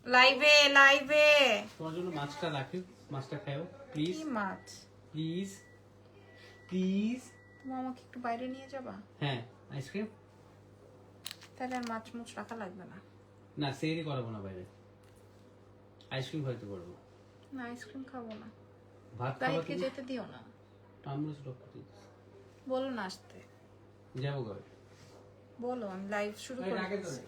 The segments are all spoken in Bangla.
লাইভে লাইভে তোমার জন্য মাছটা রাখি, মাছটা খাও প্লিজ। কি মাছ? Please please. তুমি আমাকে একটু বাইরে নিয়ে যাবা? হ্যাঁ, আইসক্রিম। তাহলে আর মাছ মুছ রাখা লাগবে না। না, সেরি করাবো না বাইরে, আইসক্রিম হয়তো করবো। না, আইসক্রিম খাবো না। ভাত খাবো তাহিদকে তুমি? যেতে দিও না। আমরা স্টপ করতে বলো না আসতে। যাবো কবে? বলো, আমি লাইভ শুরু করে দিচ্ছি।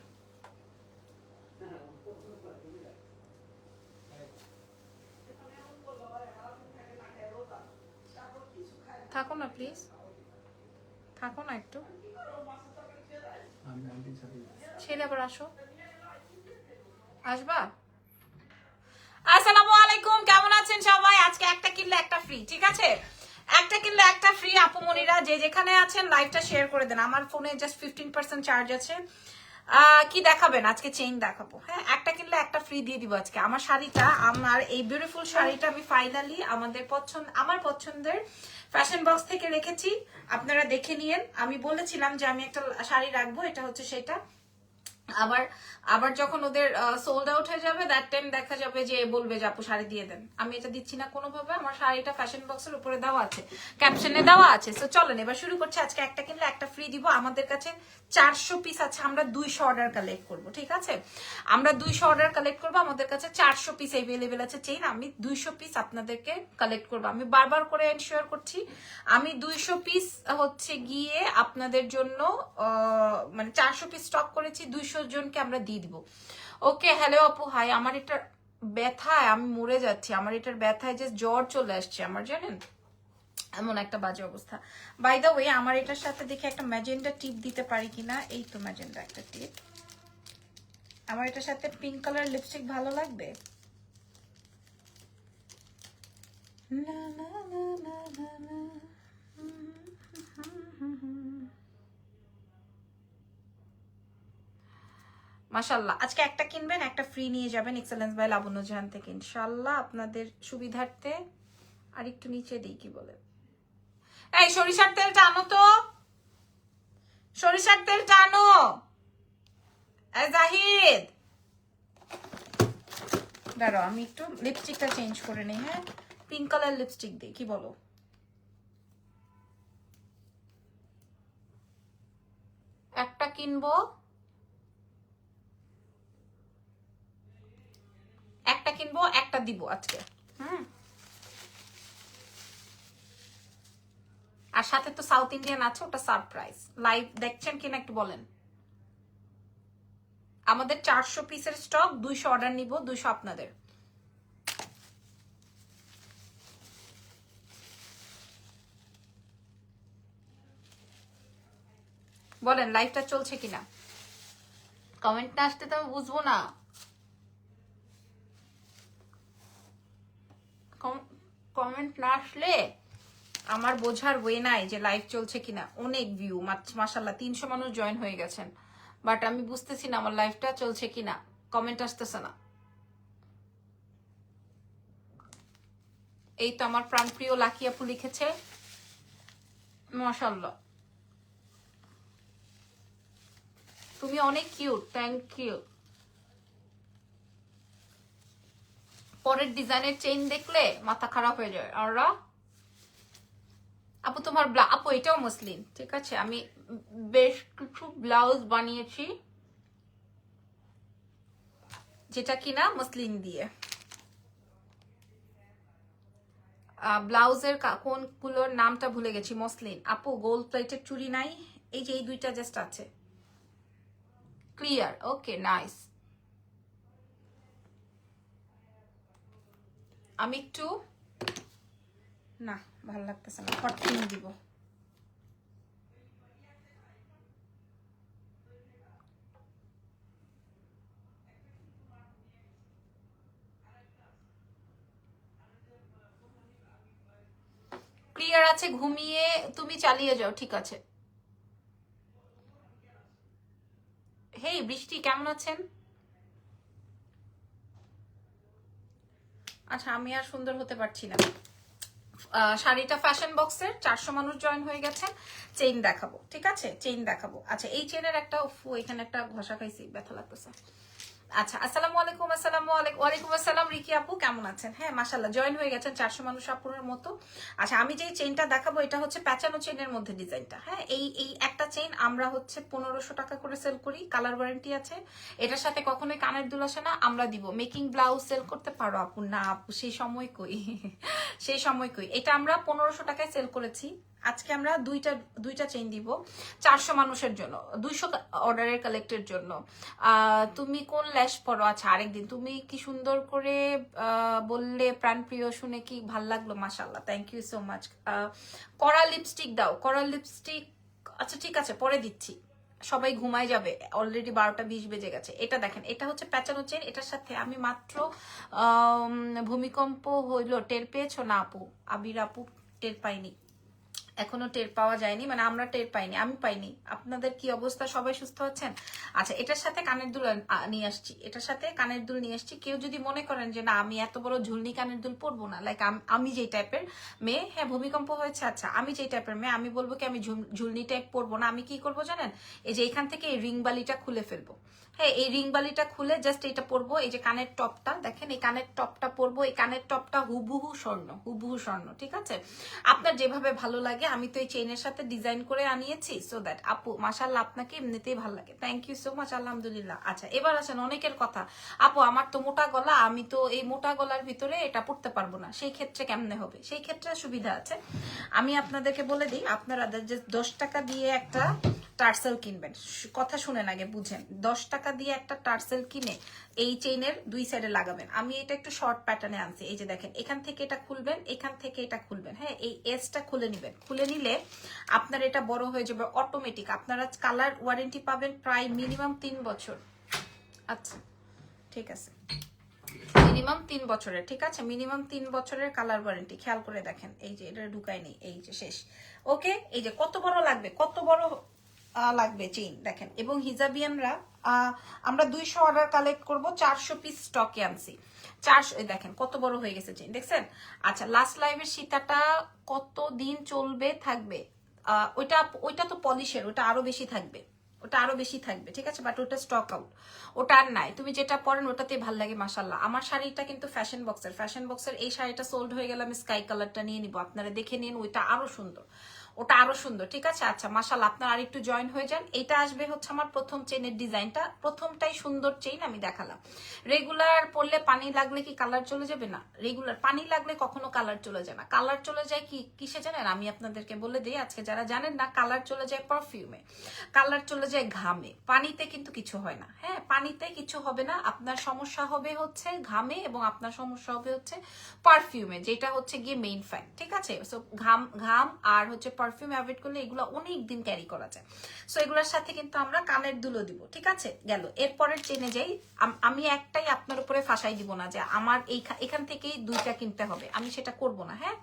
থাকো না প্লিজ, থাকো না একটু, ছেড়ে আবার আসো। আসবা? আসসালামু আলাইকুম, কেমন আছেন সবাই? আজকে একটা কিনলে একটা ফ্রি, ঠিক আছে? একটা কিনলে একটা ফ্রি। আপুমনিরা যে যেখানে আছেন লাইভটা শেয়ার করে দেন। আমার ফোনে জাস্ট 15% চার্জ আছে। কি দেখাবেন আজকে? চেইন দেখাবো। হ্যাঁ, একটা কিনলে একটা ফ্রি দিয়ে দিব আজকে। আমার শাড়িটা, আমার এই বিউটিফুল শাড়িটা আমি ফাইনালি আমার পছন্দের ফ্যাশন বক্স থেকে রেখেছি। আপনারা দেখে নিয়েন। আমি বলেছিলাম যে আমি একটা শাড়ি রাখবো, এটা হচ্ছে সেটা। আবার আবার যখন ওদের সোল্ড আউট হয়ে যাবে, দ্যাট টাইম দেখা যাবে যে বলবে যে আপু শাড়ি দিয়ে দেন। আমি এটা দিচ্ছি না কোনোভাবে। আমার শাড়িটা ফ্যাশন বক্সের উপরে দেওয়া আছে, ক্যাপশনে দেওয়া আছে। সো চলেন এবার শুরু করছি। আজকে একটা কিনলে একটা ফ্রি দিব। আমাদের কাছে 400 পিস আছে, আমরা 200 অর্ডার কালেক্ট করব, ঠিক আছে? আমরা 200 অর্ডার কালেক্ট করবো। আমাদের কাছে 400 পিস এভেলেবেল আছে চেইন। আমি 200 পিস আপনাদেরকে কালেক্ট করবো। আমি বারবার করে এনশিওর করছি, আমি 200 পিস হচ্ছে গিয়ে আপনাদের জন্য মানে 400 পিস স্টক করেছি, 200 জনকে আমরা দিয়ে দিব। ওকে, হ্যালো আপু, হাই। আমার এটার ব্যথায় আমি মরে যাচ্ছি। আমার এটার ব্যথায় যে জ্বর চলে আসছে আমার, জানেন? এমন একটা বাজে অবস্থা। বাই দ্য ওয়ে, আমার এটার সাথে দেখে একটা ম্যাজেন্ডা টিপ দিতে পারি কিনা। এই তো ম্যাজেন্ডা একটা টিপ। আমার এটার সাথে পিঙ্ক কালার লিপস্টিক ভালো লাগবে। না না না না না না। মাশাআল্লাহ, আজকে একটা কিনবেন একটা ফ্রি নিয়ে যাবেন এক্সেলেন্স বাই লাবণ্য জাহান থেকে, ইনশাআল্লাহ আপনাদের সুবিধার্থে। আর একটু নিচে দিই, কি বলে? এই সরিষার তেলটা আনো তো, সরিষার তেলটা আনো। এই জাহিদ, দাঁড়াও আমি একটু লিপস্টিকটা চেঞ্জ করে নিই। হ্যাঁ, পিঙ্ক কালার লিপস্টিক দিই, কি বলো? একটা কিনবো, একটা কিনবো, একটা দিব আজকে। আর সাথে তো সাউথ ইন্ডিয়ান আছে, ওটা সারপ্রাইজ। লাইভ দেখছেন কিনা একটু বলেন। আমাদের 400 পিসের স্টক, 200 অর্ডার নিব, 200 আপনাদের। বলেন লাইভটা চলছে কিনা। কমেন্ট না আসতে তো আমি বুঝবো না। কমেন্ট না আসলে আমার বোঝার ওয়ে নাই যে লাইভ চলছে কিনা। অনেক ভিউ, মাশাআল্লাহ 300 মানুষ জয়েন হয়ে গেছেন, বাট আমি বুঝতেছি না আমার লাইভটা চলছে কিনা। কমেন্ট আসতেছে না। এই তো আমার প্রাণপ্রিয় লাকি আপু লিখেছে, মাশাআল্লাহ তুমি অনেক কিউট, থ্যাংক ইউ। পরের ডিজাইনের চেইন দেখলে মাথা খারাপ হয়ে যায়। আর আপু তোমার আপু এটাও মসলিন, ঠিক আছে? আমি বেশ কিছু ব্লাউজ বানিয়েছি যেটা কিনা মসলিন দিয়ে। ব্লাউজের কোনগুলোর নামটা ভুলে গেছি। মসলিন। আপু গোল্ড প্লেটের চুড়ি নাই? এই যে এই দুইটা জাস্ট আছে। Clear, okay nice. আমি একটু, না ভালো লাগতেছে না, হট পিঙ্ক দিব। ক্লিয়ার আছে, ঘুমিয়ে তুমি চালিয়ে যাও, ঠিক আছে? হেই বৃষ্টি, কেমন আছেন? আচ্ছা, আমি আর সুন্দর হতে পারছি না। শাড়িটা ফ্যাশন বক্সের, 400 মানুষ জয়েন হয়ে গেছে। চেইন দেখাবো, ঠিক আছে? চেইন দেখাবো। আচ্ছা, এই চেইনের একটা, এখানে একটা ঘষা খাইছি, ব্যথা লাগতেছে। আচ্ছা, আসসালামু আলাইকুম। ওয়ালাইকুম আসসালাম রিকি আপু, কেমন আছেন? হ্যাঁ মাশাআল্লাহ, জয়েন হয়ে গেছেন 400 মানুষ আপুরের মতো। আচ্ছা, আমি যেই চেইনটা দেখাবো এটা হচ্ছে প্যাচানো চেইনের মধ্যে ডিজাইনটা। হ্যাঁ, এই একটা চেইন আমরা হচ্ছে 1500 টাকা করে সেল করি, কালার ওয়ারেন্টি আছে। এটার সাথে কখনোই কানের দুল আসে না, আমরা দিব। মেকিং ব্লাউজ সেল করতে পারো আপু? না আপু, সেই সময় কই সেই সময় কই। এটা আমরা 1500 টাকায় সেল করেছি। আজকে আমরা দুইটা চেইন দিব 400 মানুষের জন্য, 200 অর্ডারের কালেক্টের জন্য। তুমি কোন ল্যাশ পরো? আচ্ছা, আরেকদিন। তুমি কি সুন্দর করে বললে, প্রাণপ্রিয়, শুনে কি ভাল লাগলো, মাশাআল্লাহ, থ্যাংক ইউ সো মাচ। কড়া লিপস্টিক দাও, কড়া লিপস্টিক। আচ্ছা ঠিক আছে, পরে দিচ্ছি, সবাই ঘুমায় যাবে, অলরেডি 12টা 20 বেজে গেছে। এটা দেখেন, এটা হচ্ছে প্যাচানো চেন। এটার সাথে আমি মাত্র ভূমিকম্প হইলো, টের পেয়েছো না আপু? আবির আপু টের পাইনি, এখনো টের পাওয়া যায়নি, মানে আমরা টের পাইনি, আমি পাইনি। আপনাদের কি অবস্থা, সবাই সুস্থ আছেন? আচ্ছা, এটার সাথে কানের দুল নিয়ে আসছি, এটার সাথে কানের দুল নিয়ে আসছি। কেউ যদি মনে করেন যে না আমি এত বড় ঝুলনি কানের দুল পরবো না, লাইক আমি যেই টাইপের মেয়ে, হ্যাঁ ভূমিকম্প হয়েছে, আচ্ছা আমি যেই টাইপের মেয়ে, আমি বলবো কি আমি ঝুলনি টাইপ পরবো না। আমি কি করবো জানেন? এই যে এখান থেকে এই রিং বালিটা খুলে ফেলবো। হ্যাঁ, এই রিং বালিটা খুলে জাস্ট এটা পরবো। এই যে কানের টপটা দেখেন, এই কানের টপটা পরবো। এই কানের টপটা হুবহু স্বর্ণ, হুবহু স্বর্ণ, ঠিক আছে? আপনার যেভাবে ভালো লাগে। আমি তো এই চেইনের সাথে ডিজাইন করে আনিয়েছি, সো দ্যাট আপু মাশাআল্লাহ আপনাকে এমনিতেই ভালো লাগে, থ্যাংক ইউ সো মাচ, আলহামদুলিল্লাহ। আচ্ছা, এবার আছেন অনেকের কথা, আপু আমার তো মোটা গলা, আমি তো এই মোটা গলার ভিতরে এটা পড়তে পারবো না, সেই ক্ষেত্রে কেমনে হবে? সেই ক্ষেত্রে সুবিধা আছে, আমি আপনাদেরকে বলে দিই। আপনারা যে 10 টাকা দিয়ে একটা টার্সেল কিনবেন, কথা শুনেন আগে, বুঝেন। 10 টাকা দিয়ে একটা টার্সেল কিনে এই চেইনের 2 সাইডে লাগাবেন। আমি এটা একটু শর্ট প্যাটার্নে আনছি। এই যে দেখেন, এখান থেকে এটা খুলবেন, এখান থেকে এটা খুলবেন। হ্যাঁ, এই এসটা খুলে নেবেন। খুলে নিলে আপনার এটা বড় হয়ে যাবে অটোমেটিক। আপনারা কালার ওয়ারেন্টি পাবেন প্রায় মিনিমাম 3 বছর। আচ্ছা ঠিক আছে, মিনিমাম 3 বছরের, ঠিক আছে, মিনিমাম 3 বছরের কালার ওয়ারেন্টি। খেয়াল করে দেখেন, এই যে এটা ঢুকাই নেই, এই যে শেষ। ওকে, এই যে কত বড় লাগবে, কত বড় লাগবে চেইন দেখেন। এবং হিজাবিয়ানরা আমরা 200 অর্ডার কালেক্ট করব, 400 পিস স্টকে আনছি। 400, দেখেন কত বড় হয়ে গেছে চেইন, দেখছেন? আচ্ছা, লাস্ট লাইভের সীতাটা কত দিন চলবে থাকবে? ওইটা তো পলিশের, ওটা আরো বেশি থাকবে, ওটা আরো বেশি থাকবে, ঠিক আছে, বাট ওটা স্টক আউট, ওটা আর নাই। তুমি যেটা পরেন ওটাতে ভাল লাগে, মাশাআল্লাহ। আমার শাড়িটা কিন্তু ফ্যাশন বক্সের এই শাড়িটা সোল্ড হয়ে গেলে আমি স্কাই কালারটা নিয়ে নিব, আপনারা দেখে নিন, ওইটা আরো সুন্দর, ওটা আরো সুন্দর, ঠিক আছে। আচ্ছা মাশাআল্লাহ, আপনারা আরেকটু জয়েন হয়ে যান। এটা আসবে হচ্ছে আমার প্রথম চেইনের ডিজাইনটা, প্রথমটাই সুন্দর চেইন আমি দেখালাম। রেগুলার পরলে পানি লাগলে কি কালার চলে যাবে? না, রেগুলার পানি লাগলে কখনো কালার চলে যায় না। কালার চলে যায় কি কিসে জানেন? আমি আপনাদেরকে বলে দিই আজকে, যারা জানেন না, কালার চলে যায় পারফিউমে, কালার চলে যায় ঘামে, পানিতে কিন্তু কিছু হয় না। হ্যাঁ, পানিতে কিছু হবে না, আপনার সমস্যা হবে হচ্ছে ঘামে, এবং আপনার সমস্যা হবে হচ্ছে পারফিউমে, যেটা হচ্ছে গিয়ে মেইন ফ্যাক্ট, ঠিক আছে। সো ঘাম আর হচ্ছে পারফিউম অ্যাভয়েড করলে এগুলো অনেক দিন ক্যারি করা যায়। সো এগুলোর সাথে কিন্তু আমরা কানের দুলও দিব, ঠিক আছে। গেল, এরপরের চেনে যাই। আমি একটাই আপনার উপরে ফাঁসাই দিব না যে আমার এখান থেকেই 2টা কিনতে হবে, আমি সেটা করব না। হ্যাঁ,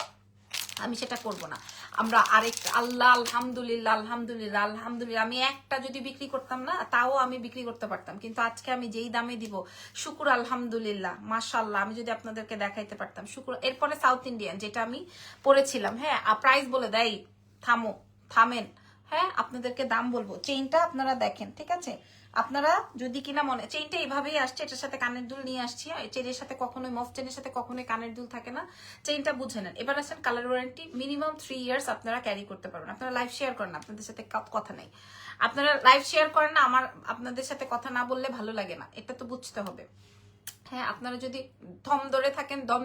আমি সেটা করব না। আমরা আরেকটা, আল্লাহ আলহামদুলিল্লাহ, আলহামদুলিল্লাহ, আলহামদুলিল্লাহ, আমি একটা যদি বিক্রি করতাম না, তাও আমি বিক্রি করতে পারতাম, কিন্তু আজকে আমি যেই দামে দিব, শুকুর আলহামদুলিল্লাহ, মাশাআল্লাহ, আমি যদি আপনাদেরকে দেখাইতে পারতাম, শুকুর। এরপরে সাউথ ইন্ডিয়ান যেটা আমি পরেছিলাম, হ্যাঁ, প্রাইস বলে দেয়, থামেন, হ্যাঁ, আপনাদেরকে দাম বলবো। চেইনটা আপনারা দেখেন, ঠিক আছে, আপনারা যদি কিনা মনে, চেইনটা এইভাবেই আসছে, এটার সাথে কানের দুল নিয়ে আসছি। চেনের সাথে কখনোই, মফ চেনের সাথে কখনোই কানের দুল থাকে না, চেইনটা বুঝে নেন। এবার আসেন কালার ওয়ারেন্টি, মিনিমাম 3 ইয়ার্স আপনারা ক্যারি করতে পারবেন। আপনারা লাইভ শেয়ার করেন, আপনাদের সাথে কথা নেই, আপনারা লাইভ শেয়ার করেন না, আমার আপনাদের সাথে কথা না বললে ভালো লাগে না, এটা তো বুঝতে হবে। হ্যাঁ, আপনারা যদি দম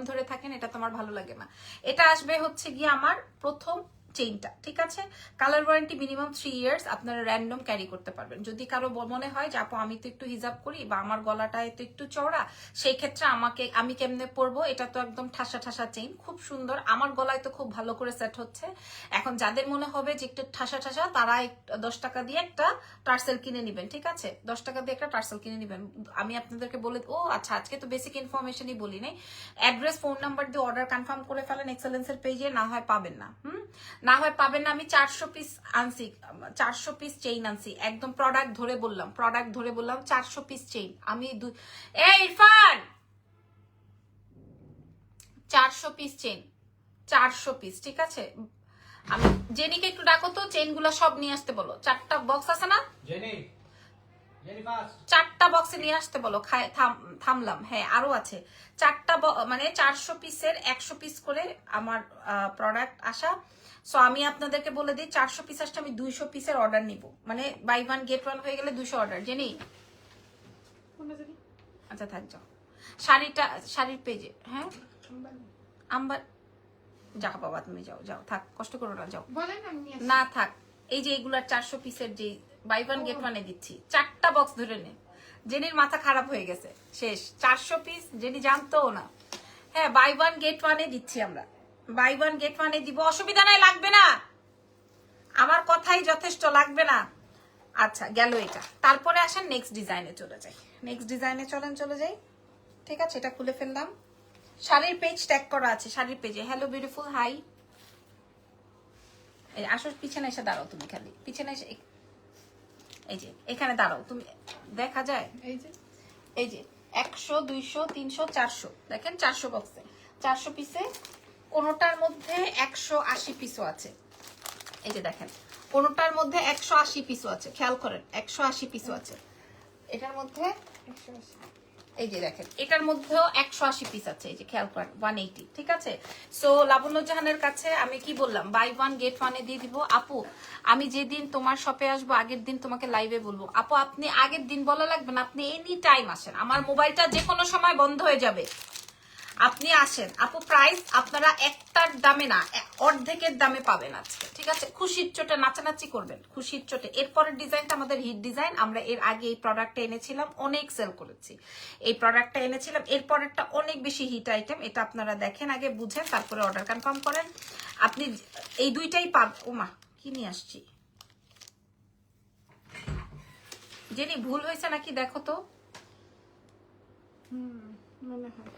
ধরে থাকেন, এটা তোমার ভালো লাগে না। এটা আসবে হচ্ছে গিয়ে আমার প্রথম চেইনটা, ঠিক আছে। কালার ওয়ারেন্টি মিনিমাম 3 ইয়ার্স, আপনারা র্যান্ডম ক্যারি করতে পারবেন। যদি কারো মনে হয় যে আপু আমি তো একটু হিজাব করি, বা আমার গলাটা তো একটু চওড়া, সেই ক্ষেত্রে আমি কেমনে পরবো? এটা তো একদম ঠাসা চেইন, খুব সুন্দর, আমার গলায় তো খুব ভালো করে সেট হচ্ছে। এখন যাদের মনে হবে যে একটু ঠাসা, তারা 10 টাকা দিয়ে একটা টার্সেল কিনে নেবেন, ঠিক আছে, 10 টাকা দিয়ে একটা টার্সেল কিনে নেবেন। আমি আপনাদেরকে বলে, ও আচ্ছা, আজকে তো বেসিক ইনফরমেশনই বলি নাই। অ্যাড্রেস, ফোন নাম্বার দিয়ে অর্ডার কনফার্ম করে ফেলেন এক্সেলেন্সের পেজে, না হয় পাবেন না। আমি 400 পিস আনছি, 400 পিস চেইন আনছি, একদম প্রোডাক্ট ধরে বললাম, 400 পিস চেইন আমি ইরফান 400 পিস চেইন, 400 পিস, ঠিক আছে। আমি জেনিকে একটু ডাকো তো, চেইন গুলা সব নিয়ে আসতে বলো। 4টা বক্স আছে না জেনি, ভেরি ফাস্ট। 4টা বক্সে নিয়ে আসতে বলো। থামলাম। হ্যাঁ আরো আছে 4টা মানে 400 পিসের 100 পিস করে আমার প্রোডাক্ট আসা। সো আমি আপনাদেরকে বলে দিই 400 পিস আসলে আমি 200 পিসের অর্ডার নিব, মানে বাই ওয়ান গেট ওয়ান হয়ে গেলে 200 অর্ডার। জেনি আচ্ছা থাক যাও। শাড়ির পেজে হ্যাঁ আম্বার যা বাবা তুমি যাও যাও থাক, কষ্ট করো না, যাও না থাক। এই যে এগুলার 400 পিসের যে বাই ওয়ান গেট ওয়ানে দিচ্ছি, 4টা বক্স ধরে নে। জেনির মাথা খারাপ হয়ে গেছে, শেষ। 400 পিস জেনি জানতো না। হ্যাঁ বাই ওয়ান গেট ওয়ানে দিচ্ছি আমরা, বাই ওয়ান গেট ওয়ানে দিব, অসুবিধা নাই, লাগবে না, আমার কথাই যথেষ্ট, লাগবে না। আচ্ছা গেল এটা। তারপরে আসেন নেক্সট ডিজাইনে চলে যাই। নেক্সট ডিজাইনে চলে যাই। ঠিক আছে এটা খুলে ফেললাম। শাড়ির পেজ ট্যাগ করা আছে, শাড়ির পেজে হ্যালো বিউটিফুল হাই। এই আসো পিছনে এসে দাঁড়াও, তুমি খালি পিছনে এসে এই যে এখানে দাঁড়াও তুমি, দেখা যায় এই যে 100 200 300 400 দেখেন 400 বক্সে 400 পিসে, কোনোটার মধ্যে 180 পিসও আছে। এই যে দেখেন কোনোটার মধ্যে 180 পিসও আছে, খেয়াল করেন 180 পিসও আছে এটার মধ্যে। এই যে দেখেন এটার মধ্যেও 180 পিস আছে, এই যে খেয়াল করেন 180। ঠিক আছে, সো লাবণ্য জাহানের কাছে আমি কি বললাম, বাই ওয়ান গেট ওয়ানে দিয়ে দিব। আপু আমি যেদিন তোমার শপে আসবো আগের দিন তোমাকে লাইভে বলবো। আপু আপনি আগের দিন বলা লাগবে না, আপনি এনি টাইম আসেন, আমার মোবাইলটা যে কোনো সময় বন্ধ হয়ে যাবে, আপনি আসেন। আপু প্রাইস আপনারা একটার দামে না, অর্ধেকের দামে পাবেন আজকে। ঠিক আছে, খুশির চোটে নাচানাচি করবেন, খুশির চোটে। এরপরের ডিজাইনটা আমাদের হিট ডিজাইন, আমরা এর আগে এই প্রোডাক্টটা এনেছিলাম, অনেক সেল করেছি। এই প্রোডাক্টটা এনেছিলাম, এরপরেরটা অনেক বেশি হিট আইটেম। এটা আপনারা দেখেন আগে, বুঝেন, তারপরে অর্ডার কনফার্ম করেন। আপনি এই দুইটাই পাবেন। ওমা কি নিয়ে আসছি, জেনি ভুল হয়েছে নাকি দেখো তো। মনে হয়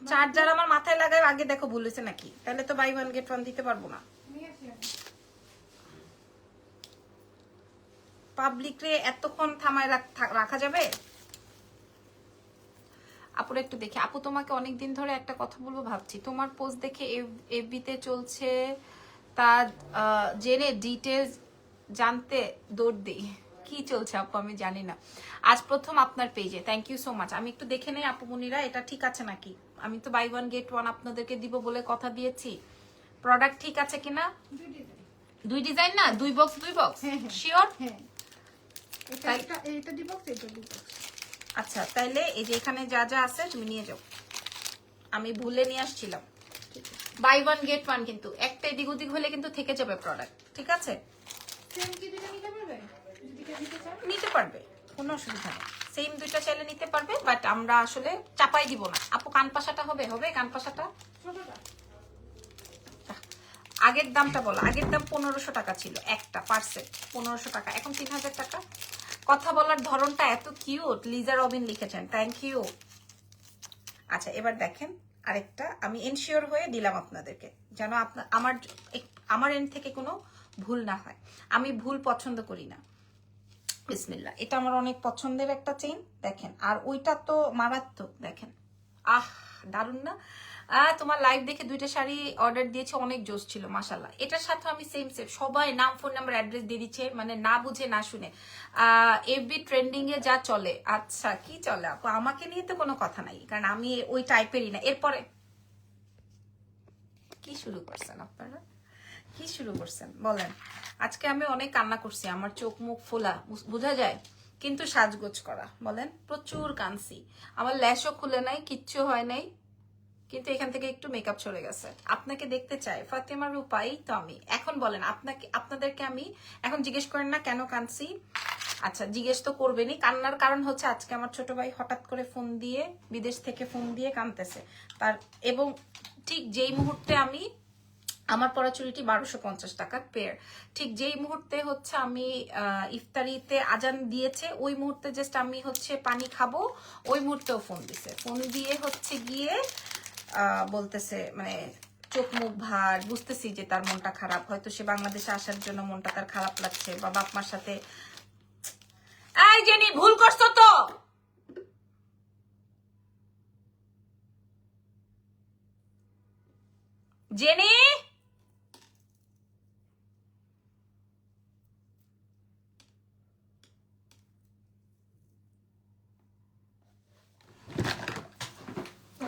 চার্জার আমার মাথায় লাগায় আগে দেখো ভুল হয়েছে নাকি, তাহলে তো বাই ওয়ান গেট ওয়ান দিতে পারবো না। পাবলিকরে এতক্ষণ থামায় রাখা যাবে। আপুর একটু দেখি। আপু তোমাকে অনেকদিন ধরে একটা কথা বলবো ভাবছি, তোমার পোস্ট দেখে এফবিতে চলছে তা জেনে ডিটেলস জানতে দৌড় দিই। কি চলছে আপু আমি জানি না, আজ প্রথম আপনার পেজে, থ্যাংক ইউ সো মাচ। আমি একটু দেখে নেই আপু মনিরা এটা ঠিক আছে নাকি। আমি তো বাই ওয়ান গেট ওয়ান আপনাদেরকে দিব বলে কথা দিয়েছি, প্রোডাক্ট ঠিক আছে কিনা। দুই ডিজাইন না, দুই বক্স শিওর। আচ্ছা তাইলে এই যে এখানে যা যা আছে তুমি নিয়ে যাও, আমি ভুলে নিয়ে আসছিলাম। বাই ওয়ান গেট ওয়ান কিন্তু একটা এদিক ওদিক হলে কিন্তু থেকে যাবে প্রোডাক্ট। ঠিক আছে নিতে পারবে, কোনো অসুবিধা নেই, সেম দুইটা চাইলে নিতে পারবে, বাট আমরা আসলে চাপাই দিব না। আপু কান পাশাটা হবে কান পাশাটা আগের দামটা বলো। আগের দাম 1500 টাকা ছিল একটা পার্সেল, 1500 টাকা, এখন 3000 টাকা। কথা বলার ধরনটা এত কিউট, লিজা রবিন লিখেছেন, থ্যাংক ইউ। আচ্ছা এবার দেখেন আরেকটা, আমি এনশিওর হয়ে দিলাম আপনাদেরকে, যেন আমার এন্ড থেকে কোনো ভুল না হয়। আমি ভুল পছন্দ করি না। বিসমিল্লাহ, এটা আমার অনেক পছন্দের একটা চেইন দেখেন, আর ওইটা তো মারাত্মক দেখেন, আহ দারুন না। তোমার লাইভ দেখে দুইটা শাড়ি অর্ডার দিয়েছে, অনেক জোশ ছিল মাশাল্লাহ। এটার সাথে আমি সেম সবাই নাম ফোন নাম্বার অ্যাড্রেস দিয়ে দিচ্ছে, মানে না বুঝে না শুনে। এফবি ট্রেন্ডিং এ যা চলে। আচ্ছা কি চলে আপু, আমাকে নিয়ে তো কোনো কথা নাই, কারণ আমি ওই টাইপেরই না। এরপরে কি শুরু করছেন আপনারা, কি শুরু করছেন বলেন। আজকে আমি অনেক কান্না করছি, আমার চোখ মুখ ফোলা বোঝা যায়, কিন্তু সাজগোজ করা বলেন, প্রচুর কানছি, আমার ল্যাশও খুলে নাই, কিচ্ছু হয় নাই, কিন্তু এখান থেকে একটু মেকআপ চলে গেছে। আপনাকে দেখতে চাই ফাতেমা রূপাই তো আমি। এখন বলেন আপনাদেরকে আমি এখন জিজ্ঞেস করেন না কেন কানছি। আচ্ছা জিজ্ঞেস তো করবেনই, কান্নার কারণ হচ্ছে আজকে আমার ছোট ভাই হঠাৎ করে ফোন দিয়ে, বিদেশ থেকে ফোন দিয়ে কানতেছে তার, এবং ঠিক যেই মুহূর্তে আমি, আমার পরা চুড়িটি 1250 টাকা পেয়ার, ঠিক যেই মুহূর্তে হচ্ছে আমি ইফতারিতে আজান দিয়েছে, ওই মুহূর্তে জাস্ট আমি হচ্ছে পানি খাবো, ওই মুহূর্তেও ফোন দিছে, ফোন দিয়ে হচ্ছে গিয়ে বলতেছে, মানে চোখ মুখ ভার, বুঝতেছি যে তার মনটা খারাপ, হয়তো সে বাংলাদেশে আসার জন্য মনটা তার খারাপ লাগছে, বা বাপ মার সাথে। এই জেনি ভুল করছো তো, জেনি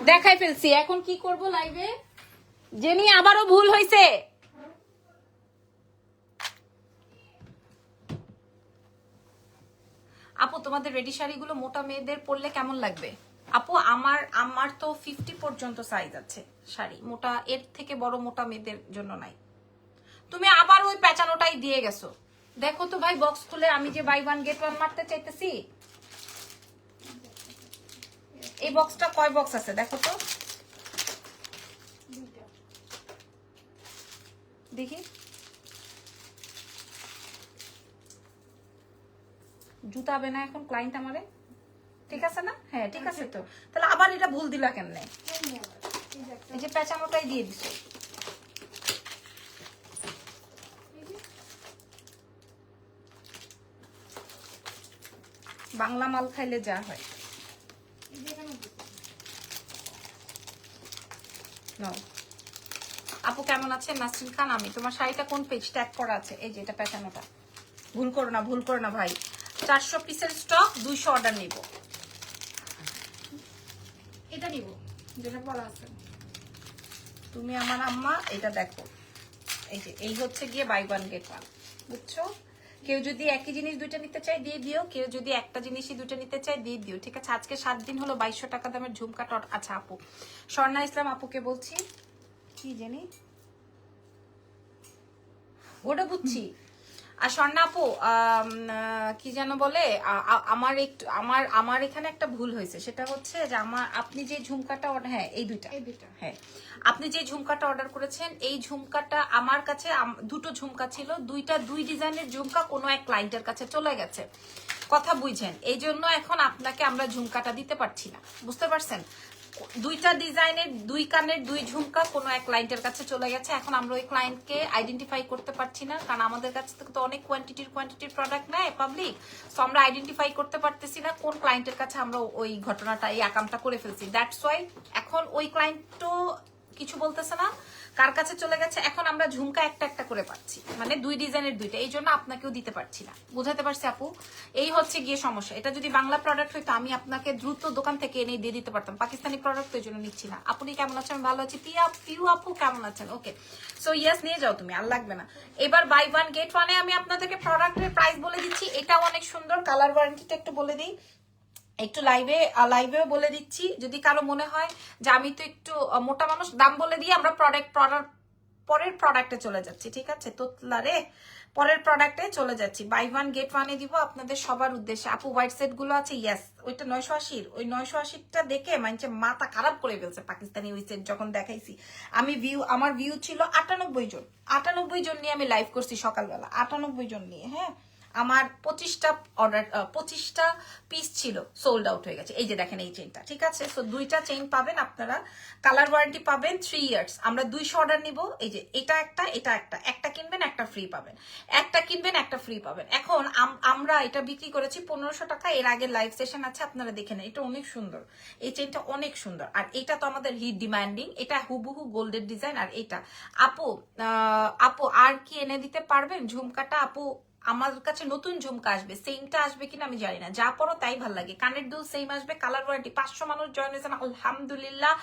দেখাই ফেলছি, এখন কি করব লাইভে? জেনি আবারও ভুল হয়েছে। আপু তোমাদের রেডি শাড়িগুলো মোটা মেয়েদের পরলে কেমন লাগবে? আপু আমার তো 50 পর্যন্ত সাইজ আছে শাড়ি, মোটা এর থেকে বড় মোটা মেয়েদের জন্য নাই। তুমি আবার ওই পেঁচানোটাই দিয়ে গেছো। দেখো তো ভাই বক্স খুলে, আমি যে বাই ওয়ান গেট ওয়ান মারতে চাইতেছি। এই বক্সটা কয় বক্স আছে দেখো তো দেখি। জুতাবে না এখন ক্লায়েন্ট আমারে, ঠিক আছে না? হ্যাঁ ঠিক আছে। তো তাহলে আবার এটা ভুল দিলা কেমনে? এই যে পেঁচানোটাই দিয়ে দিছো। বাংলা মাল খাইলে যা হয়। নাও। আপু কেমন আছে? নাসরিন খান আমি। তোমার শাড়িটা কোন পেজ ট্যাগ করা আছে? এই যে এটা পেঁচানোটা। ভুল করো না, ভুল করো না ভাই। 400 পিসের স্টক, 200 অর্ডার নিব। এটা নিব যেটা বলা আছে। তুমি আমার আম্মা, এটা দেখো। এই যে এই হচ্ছে গিয়ে বাই ওয়ান গেট ওয়ান, বুঝছো? কেউ যদি একই জিনিস দুইটা নিতে চায় দিয়ে দিও, কেউ যদি একটা জিনিসই দুইটা নিতে চায় দিয়ে দিও, ঠিক আছে? আজকে 7 দিন হলো 2200 টাকা দামের ঝুমকাটা। আচ্ছা আপু, স্বর্ণা ইসলাম আপুকে বলছি, কি জানি ওটা বুঝছি। আর স্বর্ণা আপু কি যেন বলে, আমার একটু আমার এখানে একটা ভুল হয়েছে। সেটা হচ্ছে যে আপনি যে ঝুমকাটা হ্যাঁ এই দুইটা, হ্যাঁ আপনি যে ঝুমকাটা অর্ডার করেছেন, এই ঝুমকাটা আমার কাছে দুটো ঝুমকা ছিল, দুই ডিজাইনের ঝুমকা কোনো এক ক্লায়েন্টের কাছে চলে গেছে। কথা বুঝছেন? এই জন্য এখন আপনাকে আমরা ঝুমকাটা দিতে পারছি না, বুঝতে পারছেন? দুইটা ডিজাইনের দুই কানের দুই ঝুমকা কোনো এক ক্লায়েন্টের কাছে চলে গেছে। এখন আমরা ওই ক্লায়েন্টকে আইডেন্টিফাই করতে পারছি না, কারণ আমাদের কাছে তো অনেক কোয়ান্টিটির প্রোডাক্ট নেয় পাবলিক। সো আমরা আইডেন্টিফাই করতে পারতেছি না কোন ক্লায়েন্টের কাছে আমরা ওই ঘটনাটা, এই আকামটা করে ফেলছি। দ্যাটস ওয়াই এখন ওই ক্লায়েন্টও কিছু বলতেছে না কার কাছে চলে গেছে। এখন আমরা ঝুমকা একটা একটা করে পাচ্ছি, মানে দুই ডিজাইনের দুইটা, এই জন্য আপনাকেও দিতে পারছি না। বুঝাতে পারছি আপু? এই হচ্ছে গিয়ে সমস্যা। এটা যদি বাংলা প্রোডাক্ট হইতো আমি আপনাকে দ্রুত দোকান থেকে এনে দিয়ে দিতে পারতাম। পাকিস্তানি প্রোডাক্ট তো এই জন্য নিচ্ছি না। আপনি কেমন আছেন? আমি ভালো আছি। পিউ আপু কেমন আছেন? ওকে, সো ইয়েস নিয়ে যাও তুমি, আর লাগবে না। এবার বাই ওয়ান গেট ওয়ানে আমি আপনাদেরকে প্রোডাক্টের প্রাইস বলে দিচ্ছি। এটাও অনেক সুন্দর, কালার ওয়ারেন্টিটা একটু বলে দিই, একটু লাইভেও বলে দিচ্ছি। যদি কারো মনে হয় যে আমি তো একটু মোটা মানুষ, দাম বলে দিয়ে আমরা পরের প্রোডাক্টে চলে যাচ্ছি, ঠিক আছে? তোতলারে পরের প্রোডাক্টে চলে যাচ্ছি। বাই ওয়ান গেট ওয়ানে দিব আপনাদের সবার উদ্দেশ্যে। আপু হোয়াইট সেট গুলো আছে, ইয়েস ওইটা 980, ওই 980টা দেখে মানছে মাথা খারাপ করে ফেলছে পাকিস্তানি ওই সেট যখন দেখাইছি। আমার ভিউ ছিল 98 জন, 98 জন নিয়ে আমি লাইভ করছি সকালবেলা, 98 জন নিয়ে। হ্যাঁ আমার 25টা পিস ছিল, সোল্ড আউট হয়ে গেছে। এই যে দেখেন এই চেইনটা, ঠিক আছে? সো দুইটা চেইন পাবেন আপনারা, কালার ওয়ারেন্টি পাবেন 3 ইয়ার্স। আমরা 200 অর্ডার নিব। এই যে এটা একটা কিনবেন একটা ফ্রি পাবেন, একটা কিনবেন একটা ফ্রি পাবেন। এখন আমরা এটা বিক্রি করেছি 1500 টাকা। এর আগে লাইভ সেশন আছে, আপনারা দেখে নেন। এটা অনেক সুন্দর, এই চেইনটা অনেক সুন্দর। আর এটা তো আমাদের হিট ডিমান্ডিং, এটা হুবহু গোল্ডের ডিজাইন। আর এটা আপু আর কি এনে দিতে পারবেন ঝুমকাটা? আপু আমার কাছে নতুন ঝুমকা আসবে, সেমটা আসবে কিনা আমি জানি না। যা পরো তাই ভাল লাগে। কানের দুল সেম আসবে, কালার ওয়ারেন্টি। 500 মানুষ জয়েন হয়েছেন, আলহামদুলিল্লাহ।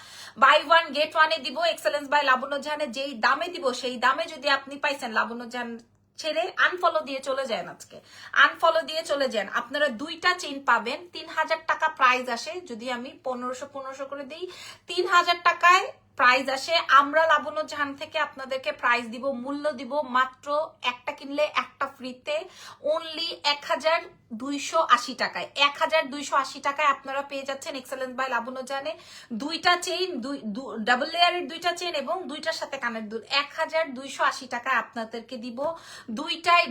বাই ওয়ান গেট ওয়ানে দিব, এক্সেলেন্স বাই লাবণ্য জাহানে। যেই দামে দিব সেই দামে যদি আপনি পাইছেন, লাবণ্য জাহান ছেড়ে আনফলো দিয়ে চলে যান, আজকে আনফলো দিয়ে চলে যান। আপনারা দুইটা চেইন পাবেন, 3000 টাকা প্রাইস আসে। যদি আমি 1500 করে দিই, 3000 টাকায় প্রাইস আসে। আমরা লাবণ্য জাহান থেকে আপনাদেরকে প্রাইস দিব, মূল্য দিব মাত্র একটা কিনলে একটা ফ্রিতে, অনলি 1280 টাকায়। 1280 টাকায় আপনারা পেয়ে যাচ্ছেন এক্সেলেন্স বাই লাবণ্য জাহানে দুইটা চেইন, ডাবল লেয়ারের দুইটা চেইন এবং দুইটার সাথে কানের দুল। 1280 টাকায় আপনাদেরকে দিব। দুইটাই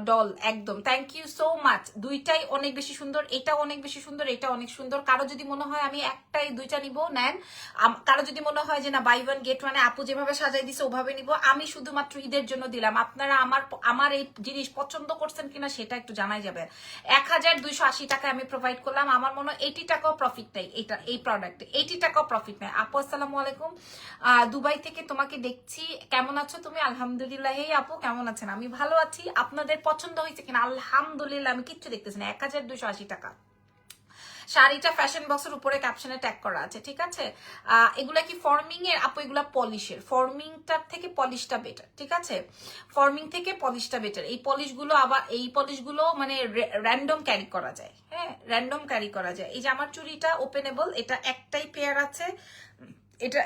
ডল একদম। Thank you so much. দুইটাই অনেক বেশি সুন্দর, এটা অনেক বেশি সুন্দর, এটা অনেক সুন্দর। কারো যদি মনে হয় আমি একটাই দুইটা নিব, নেন। কারো যদি মনে হয় যে না বাই ওয়ান গেট ওয়ানে আপু যেভাবে সাজাই দিছে ওভাবে নিব, আমি শুধুমাত্র ঈদের জন্য দিলাম। আপনারা আমার এই জিনিস পছন্দ করছেন কিনা সেটা একটু জানাই যাবে। 1280 টাকায় আমি প্রোভাইড করলাম। আমার মনে হয় 80 টাকাও প্রফিট নাই এই প্রোডাক্টে, 80 টাকাও প্রফিট নাই। আপু আসসালামু আলাইকুম, দুবাই থেকে তোমাকে দেখছি, কেমন আছো তুমি? আলহামদুলিল্লাহ। এই আপু কেমন আছেন? আমি ভালো আছি। আপনাদের পছন্দ হয়েছে কিনা? আলহামদুলিল্লাহ। আমি কিচ্ছু দেখতেছি না। 1280 টাকা, শাড়িটা ফ্যাশন বক্সের উপরে ক্যাপশনে ট্যাগ করা আছে, ঠিক আছে? এগুলা কি ফর্মিং এর আপু? এগুলা পলিশের। ফর্মিংটার থেকে পলিশটা বেটার, ঠিক আছে? ফর্মিং থেকে পলিশটা বেটার। এই পলিশগুলো মানে র্যান্ডম ক্যারি করা যায়, হ্যাঁ, র্যান্ডম ক্যারি করা যায়। এই যে আমার চুড়িটা ওপেনেবল, এটা একটাই পেয়ার আছে,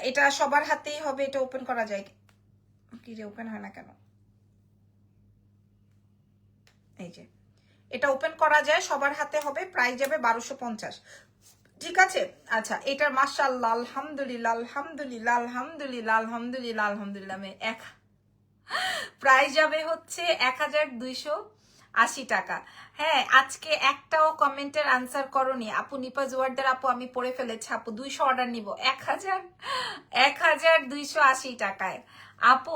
এটা সবার হাতেই হবে, এটা ওপেন করা যায়। কি যে ওপেন হয় না কেন? এই যে এটা ওপেন করা যায়, সবার হাতে হবে, প্রাইস যাবে 1250, ঠিক আছে? আচ্ছা, এটার মাশাআল্লাহ, আলহামদুলিল্লাহ আলহামদুলিল্লাহ আলহামদুলিল্লাহ আলহামদুলিল্লাহ আলহামদুলিল্লাহ, প্রাইস যাবে হচ্ছে 1280 টাকা। হ্যাঁ, আজকে একটাও কমেন্টের আনসার করনি আপু। নিপা জুয়ারদার আপু আমি পড়ে ফেলেছি আপু, 200 অর্ডার নিব 1280 টাকায়। আপু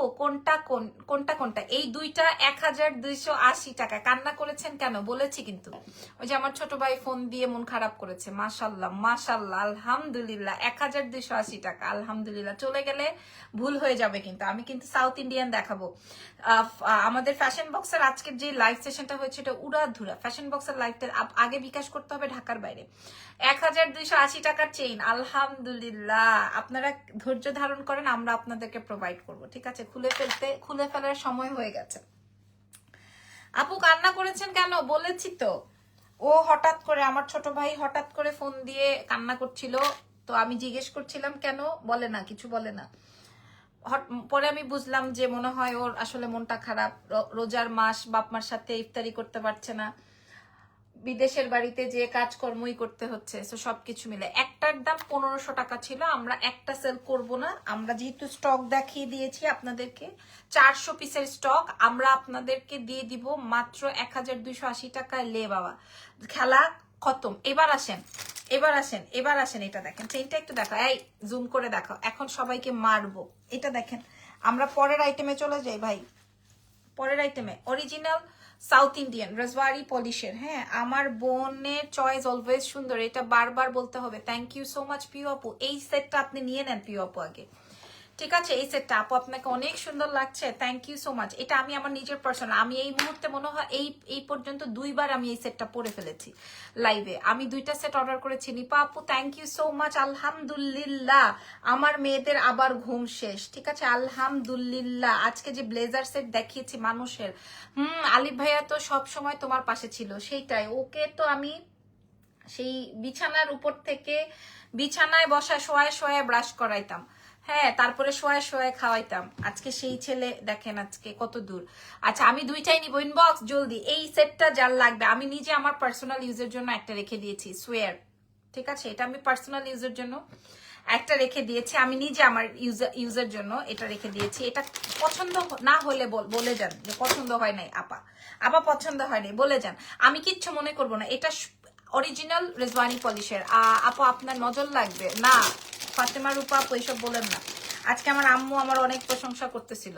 কোনটা এই দুইটা 1280 টাকা। কান্না করেছেন কেন? বলেছি কিন্তু, ওই যে আমার ছোট ভাই ফোন দিয়ে মন খারাপ করেছে। মাশাল্লাহ মাশাল্লাহ আলহামদুলিল্লাহ, 1280 টাকা, আলহামদুলিল্লাহ। চলে গেলে ভুল হয়ে যাবে কিন্তু, আমি কিন্তু সাউথ ইন্ডিয়ান দেখাবো। আমাদের ফ্যাশন বক্সের আজকের যে লাইভ সেশনটা হয়েছে এটা উড়াধুরা। ফ্যাশন বক্সের লাইভটা আগে বিকাশ করতে হবে ঢাকার বাইরে। 1280 টাকার চেইন, আলহামদুলিল্লাহ। আপনারা ধৈর্য ধারণ করেন, আমরা আপনাদেরকে প্রোভাইড করব, ঠিক আছে? খুলে ফেলার সময় হয়ে গেছে। আপু কান্না করেছেন কেন? বলেছি তো, ও হঠাৎ করে, আমার ছোট ভাই হঠাৎ করে ফোন দিয়ে কান্না করছিল, তো আমি জিজ্ঞেস করছিলাম কেন, বলে না, কিছু বলে না। পরে আমি বুঝলাম যে মনে হয় ওর আসলে মনটা খারাপ, রোজার মাস, বাপ মার সাথে ইফতারি করতে পারছে না, বিদেশের বাড়িতে যে কাজকর্মই করতে হচ্ছে, তো সবকিছু মিলে। একটার দাম 1500 টাকা ছিল, আমরা একটা সেল করব না। আমরা যেহেতু স্টক দেখিয়ে দিয়েছি আপনাদেরকে, 400 পিসের স্টক, আমরা আপনাদেরকে দিয়ে দিব মাত্র 1280 টাকায়। লে বাবা, খেলা খতম। এবার আসেন, এটা দেখেন, চেইনটা একটু দেখো, এই জুম করে দেখো, এখন সবাইকে মারবো। এটা দেখেন, আমরা পরের আইটেমে চলে যাই ভাই। পরের আইটেমে অরিজিনাল সাউথ ইন্ডিয়ান রাজওয়ারি পলিশের। হ্যাঁ, আমার বোনের চয়েস অলওয়েজ সুন্দর, এটা বারবার বলতে হবে। Thank you so much Piu আপু। এই সেটটা আপনি নিয়ে নেন পিউ আপু আগে, ঠিক আছে? এই সেটটা আপু আপনাকে অনেক সুন্দর লাগছে, থ্যাংক ইউ সো মাচ। এটা আমি আমার নিজের পার্সোনাল, আমি এই মুহূর্তে মনে হয় এই পর্যন্ত 2বার আমি এই সেটটা পরে ফেলেছি লাইভে। আমি 2টা সেট অর্ডার করেছি। নিপা আপু থ্যাংক ইউ সো মাচ, আলহামদুলিল্লাহ। আমার মেয়েদের আবার ঘুম শেষ, ঠিক আছে, আলহামদুলিল্লাহ। আজকে যে ব্লেজার সেট দেখিয়েছি মানুষের, আলিফ ভাইয়া তো সব সময় তোমার পাশে ছিল, সেইটাই। ওকে তো আমি সেই বিছানার উপর থেকে, বিছানায় বসা শোয়া ব্রাশ করাইতাম, হ্যাঁ, তারপরে শোয়া খাওয়াইতাম। আজকে সেই ছেলে দেখেন আজকে কত দূর। আচ্ছা, আমি 2টাই নিব, ইনবক্স জলদি। এই সেটটা যার লাগবে, আমি নিজে আমার পার্সোনাল ইউজের জন্য একটা রেখে দিয়েছি, সোয়ার, ঠিক আছে? এটা আমি পার্সোনাল ইউজের জন্য একটা রেখে দিয়েছি, আমি নিজে আমার ইউজের জন্য এটা রেখে দিয়েছি। এটা পছন্দ না হলে বলে যান যে পছন্দ হয় নাই আপা পছন্দ হয় নাই, বলে যান, আমি কিচ্ছু মনে করব না। এটা অরিজিনাল রেজওয়ানি পলিশের। আপু আপনার নজর লাগবে না, ফাতেমা রূপা আপু এইসব বলেন না। আজকে আমার আম্মু আমার অনেক প্রশংসা করতেছিল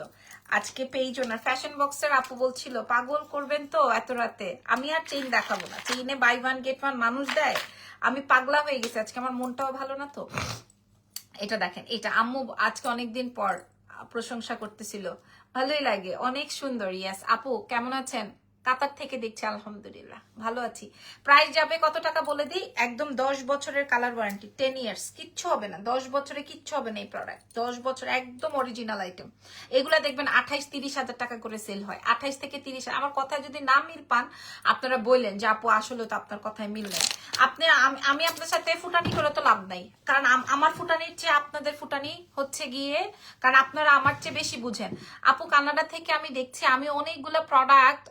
আজকে পেজ ওনার। ফ্যাশন বক্সের আপু বলছিল পাগল করবেন তো এত রাতে, আমি আর চেইন দেখাবো না, চেইনে বাই 1 গেট 1 মানুষ দেয়, আমি পাগলা হয়ে গেছি আজকে, আমার মনটাও ভালো না তো। এটা দেখেন, এটা আম্মু আজকে অনেকদিন পর প্রশংসা করতেছিল, ভালোই লাগে, অনেক সুন্দর। ইয়াস আপু কেমন আছেন? কাতার থেকে দেখছি, আলহামদুলিল্লাহ ভালো আছি। প্রাইস যাবে কত টাকা বলে দিই, একদম 10 বছরের কালার ওয়ারেন্টি, 10 ইয়ার্স, কিচ্ছু হবে না, 10 বছরে কিচ্ছু হবে না এই প্রোডাক্ট, 10 বছর একদম অরিজিনাল আইটেম। এগুলা দেখবেন 28-30 হাজার টাকা করে সেল হয়, 28 থেকে 30। আমার কথায় যদি না মিল পান আপনারা বললেন যে আপু আসলে তো আপনার কথায় মিল নেই। আমি আপনার সাথে ফুটানি করে তো লাভ নাই, কারণ আমার ফুটানির চেয়ে আপনাদের ফুটানি হচ্ছে গিয়ে, কারণ আপনারা আমার চেয়ে বেশি বুঝেন। আপু কানাডা থেকে আমি দেখছি, আমি অনেকগুলো প্রোডাক্ট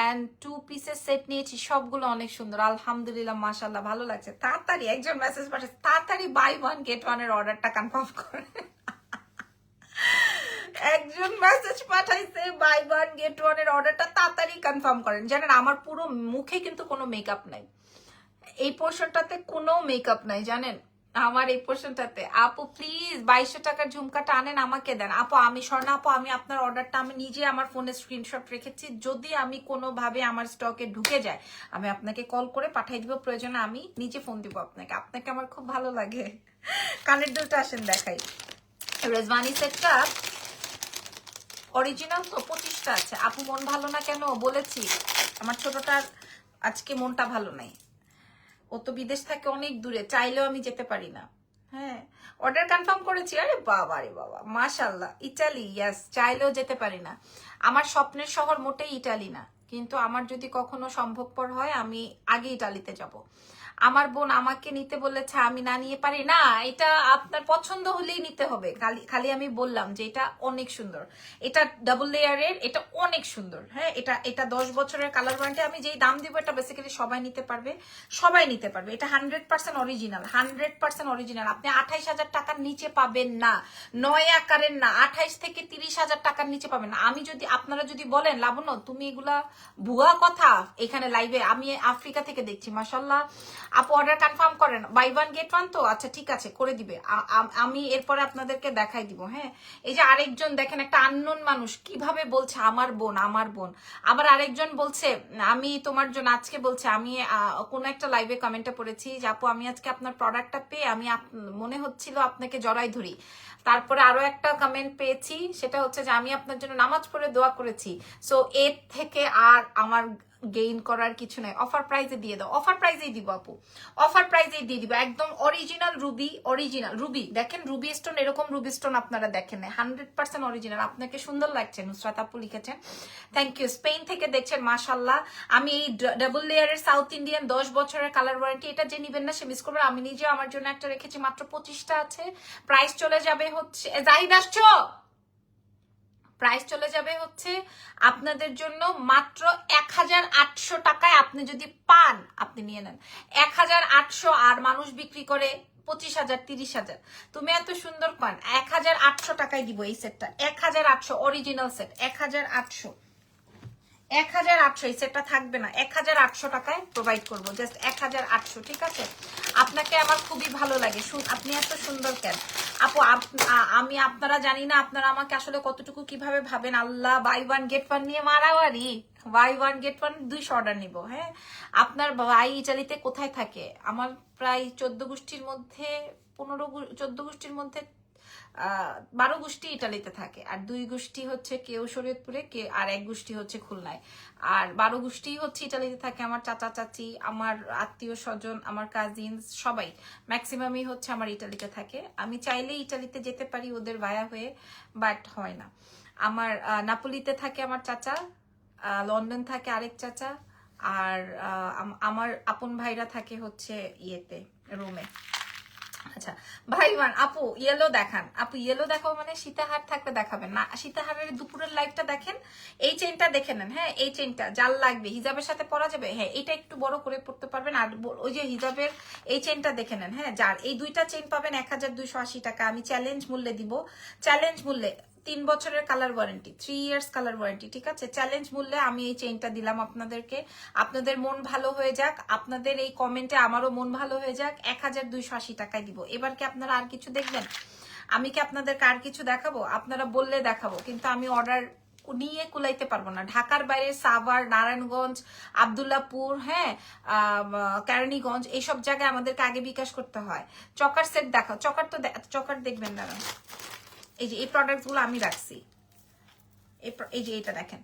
এন্ড 2 পিসের সেট নিয়েছি, সবগুলো অনেক সুন্দর, আলহামদুলিল্লাহ মাশাআল্লাহ, ভালো লাগছে। তাড়াতাড়ি একজন মেসেজ পাঠাচ্ছে, তাড়াতাড়ি বাই 1 গেট 1 এর অর্ডারটা কনফার্ম করে। একজন মেসেজ পাঠাইছে বাই 1 গেট 1 এর অর্ডারটা তাড়াতাড়ি কনফার্ম করেন। জানেন আমার পুরো মুখে কিন্তু কোনো মেকআপ নাই, এই পোর্শনটাতে কোনো মেকআপ নাই, জানেন আমার এই পোর্শনটাতে। আপু প্লিজ 2200 টাকার ঝুমকাটা আনেন, আমাকে দেন। আপু আমি স্বর্ণা আপু, আমি আপনার অর্ডারটা আমি নিজে আমার ফোনে স্ক্রিনশট রেখেছি, যদি আমি কোনোভাবে আমার স্টকে ঢুকে যায় আমি আপনাকে কল করে পাঠিয়ে দিব, প্রয়োজনে আমি নিজে ফোন দিব আপনাকে, আপনাকে আমার খুব ভালো লাগে। কানের দুলটা আসেন দেখাই, রেজওয়ানি সেটটা অরিজিনাল তো 25টা আছে। আপু মন ভালো না কেন? বলেছি আমার ছোটটার আজকে মনটা ভালো নাই, ও তো বিদেশ থেকে অনেক দূরে, চাইলেও আমি যেতে পারি না। হ্যাঁ, অর্ডার কনফার্ম করেছি। আরে বাবা রে বাবা, মাশাল্লাহ। ইটালি, ইয়াস, চাইলেও যেতে পারি না। আমার স্বপ্নের শহর মোটেই ইটালি না, কিন্তু আমার যদি কখনো সম্ভবপর হয় আমি আগে ইটালিতে যাব। আমার বোন আমাকে নিতে বলেছে, আমি না নিয়ে পারি না। এটা আপনার পছন্দ হলেই নিতে হবে। খালি আমি বললাম যে এটা অনেক সুন্দর, এটা ডাবল লেয়ারের, এটা অনেক সুন্দর। হ্যাঁ, এটা 10 বছরের কালার ওয়ারেন্টি। আমি যেই দাম দিব এটা বেসিক্যালি সবাই নিতে পারবে, সবাই নিতে পারবে। এটা 100% অরিজিনাল, 100% অরিজিনাল। আপনি 28,000 টাকার নিচে পাবেন না, 9 আকারের না, 28 থেকে 30,000 টাকার নিচে পাবেন না। আপনারা যদি বলেন লাবণ্য তুমি এগুলা ভুয়া কথা এখানে লাইভে, আমি আফ্রিকা থেকে দেখছি, মাশাল্লাহ। আপু অর্ডার কনফার্ম করেন, বাই ওয়ান গেট ওয়ান তো? আচ্ছা ঠিক আছে, করে দিবে। আমি এরপরে আপনাদেরকে দেখাই দিব। হ্যাঁ, এই যে আরেকজন দেখেন, একটা আননোন মানুষ কিভাবে বলছে আমার বোন, আমার বোন। আবার আরেকজন বলছে আমি তোমার জন্য, আজকে বলছে, আমি কোন একটা লাইভে কমেন্টে পড়েছি যে আপু আমি আজকে আপনার প্রোডাক্টটা পেয়ে আমি মনে হচ্ছিল আপনাকে জড়াই ধরি। তারপরে আরো একটা কমেন্ট পেয়েছি, সেটা হচ্ছে যে আমি আপনার জন্য নামাজ পড়ে দোয়া করেছি। সো এর থেকে আর আমার গেইন করার কিছু নাই। অফার প্রাইজে দিয়ে দাও, অফার প্রাইজেই দিব আপু, অফার প্রাইজেই দিয়ে দিব। একদম অরিজিনাল রুবি, অরিজিনাল রুবি। দেখেন রুবি স্টোন, এরকম রুবি স্টোন আপনারা দেখেন না, 100% অরিজিনাল। আপনাকে সুন্দর লাগছে, নুসরাত আপু লিখেছেন, থ্যাংক ইউ। স্পেন থেকে দেখছেন, মাশাল্লাহ। আমি এই ডাবল লেয়ারের সাউথ ইন্ডিয়ান 10 বছরের কালার ওয়ারেন্টি, এটা যে নিবেন না সে মিস করবেন। আমি নিজে আমার জন্য একটা রেখেছি, মাত্র 25টা আছে। প্রাইস চলে যাবে হচ্ছে, জাহিদ আসছো, প্রাইস চলে যাবে হচ্ছে আপনাদের জন্য মাত্র 1,800 টাকায়। আপনি যদি পান আপনি নিয়ে নেন 1,800, আর মানুষ বিক্রি করে 25,000 30,000। তুমি এত সুন্দর পান, 1,800 টাকায় দিব এই সেটটা। 1,800 অরিজিনাল সেট, 1,800, 1,800। এই সেটটা থাকবে না, 1,800 টাকায় প্রোভাইড করবো, জাস্ট 1,800। ঠিক আছে, আপনাকে আমার খুবই ভালো লাগে, আপনি এত সুন্দর কেন আপু। আমি আপনারা জানি না আপনারা আমাকে আসলে কতটুকু কিভাবে ভাবেন। আল্লাহ, বাই ওয়ান গেট ওয়ান নিয়ে মারামারি, buy one get one 200 order নিব। হ্যাঁ, আপনার ভাই ইটালিতে কোথায় থাকে? আমার প্রায় 14 গোষ্ঠীর মধ্যে 14 গোষ্ঠীর মধ্যে 12 গোষ্ঠী ইটালিতে থাকে, আর 2 গোষ্ঠী হচ্ছে কেউ শরীয়তপুরে, আর 1 গোষ্ঠী হচ্ছে খুলনায়। আর 12 গোষ্ঠী হচ্ছে ইটালিতে থাকে। আমার চাচা চাচি, আমার আত্মীয় স্বজন, আমার কাজিনস সবাই ম্যাক্সিমামই হচ্ছে আমার ইটালিতে থাকে। আমি চাইলে ইটালিতে যেতে পারি ওদের ভায়া হয়ে, বাট হয় না। আমার নাপোলিতে থাকে আমার চাচা, লন্ডন থাকে আরেক চাচা, আর আমার আপন ভাইরা থাকে হচ্ছে ইয়েতে, রোমে। আচ্ছা ভাইবান, আপু ইয়েলো দেখান, আপু ইয়েলো দেখাও মানে সীতাহার থাকলে দেখাবেন না। সীতাহারের দুপুরের লাইভটা দেখেন, এই চেইনটা দেখে নেন। হ্যাঁ, এই চেইনটা জাল লাগবে, হিজাবের সাথে পরা যাবে। হ্যাঁ, এটা একটু বড় করে পড়তে পারবেন। আর ওই যে হিজাবের এই চেইনটা দেখে নেন। হ্যাঁ, যার এই 2টা চেইন পাবেন 1,280 টাকা। আমি চ্যালেঞ্জ মূল্যে দিব, চ্যালেঞ্জ মূল্যে। 3 বছরের colour warranty, 3 years colour warranty. ঠিক আছে, চ্যালেঞ্জ মূল্যে আমি এই চেইনটা দিলাম আপনাদেরকে। আপনাদের মন ভালো হয়ে যাক, আপনাদের এই কমেন্টে আমারও মন ভালো হয়ে যাক। 1,280 টাকায় দিব। এবার কি আপনারা আর কিছু দেখবেন? আমি কি আপনাদেরকে আর কিছু দেখাবো? আপনারা বললে দেখাবো, কিন্তু আমি অর্ডার নিয়ে কুলাইতে পারবো না। ঢাকার বাইরে সাভার, নারায়ণগঞ্জ, আবদুল্লাপুর, হ্যাঁ, কেরানীগঞ্জ, এইসব জায়গায় আমাদেরকে আগে বিকাশ করতে হয়। চকার সেট দেখাও, চকার তো চকার দেখবেন না। এই যে এই প্রোডাক্ট গুলো আমি রাখছি, এই যে এটা দেখেন।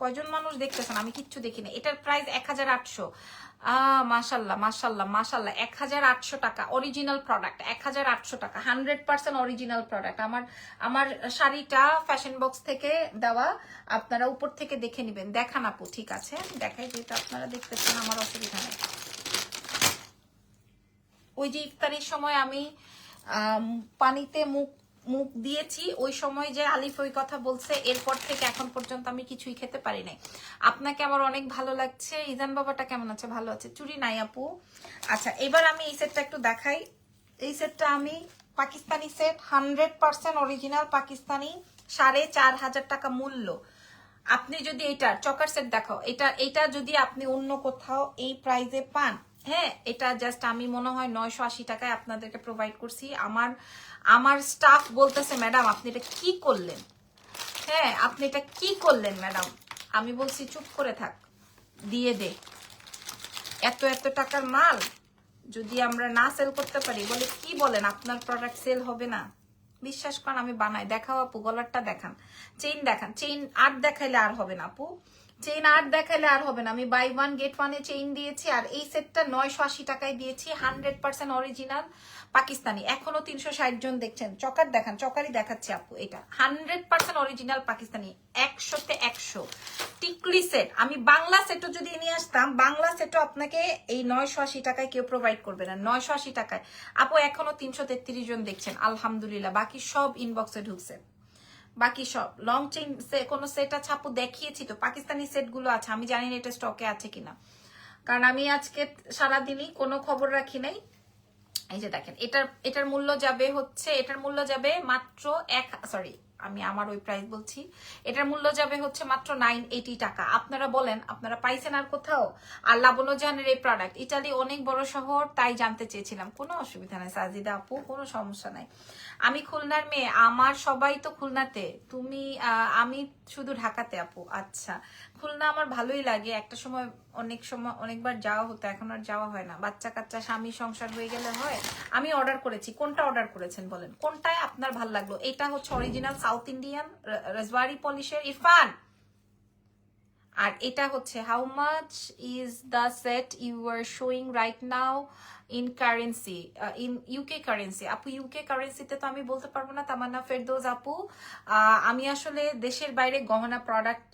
কয়জন মানুষ দেখতেছেন? আমি কিচ্ছু দেখি না। এটার প্রাইস 1,800। মাশাল্লাহ মাশাল্লাহ মাশাল্লাহ, 1,800 টাকা অরিজিনাল প্রোডাক্ট, 1,800 টাকা, 100% অরিজিনাল প্রোডাক্ট। আমার শাড়িটা ফ্যাশন বক্স থেকে দেওয়া, আপনারা উপর থেকে দেখে নেবেন। দেখান আপু, ঠিক আছে দেখাই, যেটা আপনারা দেখতেছেন আমার অসুবিধা নেই। ওই যে ইফতারির সময় আমি পানিতে মুখ দিয়েছি, ওই সময় যে আলিফ ওই কথা বলছে, এরপর থেকে এখন পর্যন্ত আমি কিছুই খেতে পারি নাই। আপনাকে আমার অনেক ভালো লাগছে। ইজান বাবাটা কেমন আছে? ভালো আছে। চুরি নাই আপু। আচ্ছা, এবার আমি এই সেটটা একটু দেখাই। এই সেটটা আমি পাকিস্তানি সেট, 100% অরিজিনাল পাকিস্তানি, 4,500 টাকা মূল্য। আপনি যদি এইটার চকার সেট দেখাও, এটা যদি আপনি অন্য কোথাও এই প্রাইজে পান, হ্যাঁ, এটা জাস্ট আমি মনে হয় 980 টাকায় আপনাদেরকে প্রোভাইড করছি। আমার স্টাফ বলতেছে ম্যাডাম আপনি এটা কি করলেন? হ্যাঁ, আপনি এটা কি করলেন ম্যাডাম? আমি বলছি চুপ করে থাক, দিয়ে দে। এত টাকার মাল যদি আমরা না সেল করতে পারি, বলে কি বলেন আপনার প্রোডাক্ট সেল হবে না? বিশ্বাস করেন আমি বানাই। দেখাও আপু, গলারটা দেখান, চেইন দেখান। চেইন আর দেখাইলে আর হবে না আপু। চেইন আর দেখালে আর হবে না, আমি বাই 1 গেট 1 এ চেইন দিয়েছি আর এই সেটটা 980 টাকায় দিয়েছি, 100% অরিজিনাল পাকিস্তানি। এখনো 360 জন দেখছেন, চকার দেখান, চকারই দেখাচ্ছে আপু, এটা 100% অরিজিনাল পাকিস্তানি, 100-তে 100 টিকলি সেট। আমি বাংলা সেটও যদি নিয়ে আসতাম, বাংলা সেটও আপনাকে এই 980 টাকায় কেউ প্রোভাইড করবে না, 980 টাকায়। আপু এখনো 333 জন দেখছেন, আলহামদুলিল্লাহ। বাকি সব ইনবক্সে ঢুকছে, বাকি সব লং চেইন কোনো সেট আছে আপু, দেখিয়েছি তো, পাকিস্তানি সেট গুলো আছে, আমি জানি না এটা স্টকে আছে কিনা, কারণ আমি আজকে সারাদিনই কোনো খবর রাখি নাই। এই যে দেখেন, এটার মূল্য যাবে হচ্ছে, এটার মূল্য যাবে মাত্র আমি আমার ওই প্রাইস বলছি, এটার মূল্য যাবে হচ্ছে মাত্র 980 টাকা। আপনারা বলেন আপনারা পাইছেন আর কোথাও? আর লাবণ্য জাহানের এই প্রোডাক্ট, ইটালি অনেক বড় শহর, তাই জানতে চেয়েছিলাম। কোনো অসুবিধা নাই সাজিদা আপু, কোনো সমস্যা নাই। আমি খুলনার মেয়ে, আমার সবাই তো খুলনাতে, তুমি আমি শুধু ঢাকাতে আপু। আচ্ছা, খুলনা আমার ভালোই লাগে, একটা সময় অনেকবার যাওয়া হতো, এখন আর যাওয়া হয় না, বাচ্চা কাচ্চা স্বামী সংসার হয়ে গেলে হয়। আমি অর্ডার করেছি, কোনটা অর্ডার করেছেন বলেন, কোনটায় আপনার ভালো লাগলো? এটা হচ্ছে অরিজিনাল সাউথ ইন্ডিয়ান রাজওয়ারি পলিশের ইরফান, আর এটা হচ্ছে how much is the set you are showing right now in currency, in UK currency. আপু ইউকে কারেন্সিতে তো আমি বলতে পারবো না, তামান্না ফেরদৌস আপু। আমি আসলে দেশের বাইরে গহনা প্রোডাক্ট,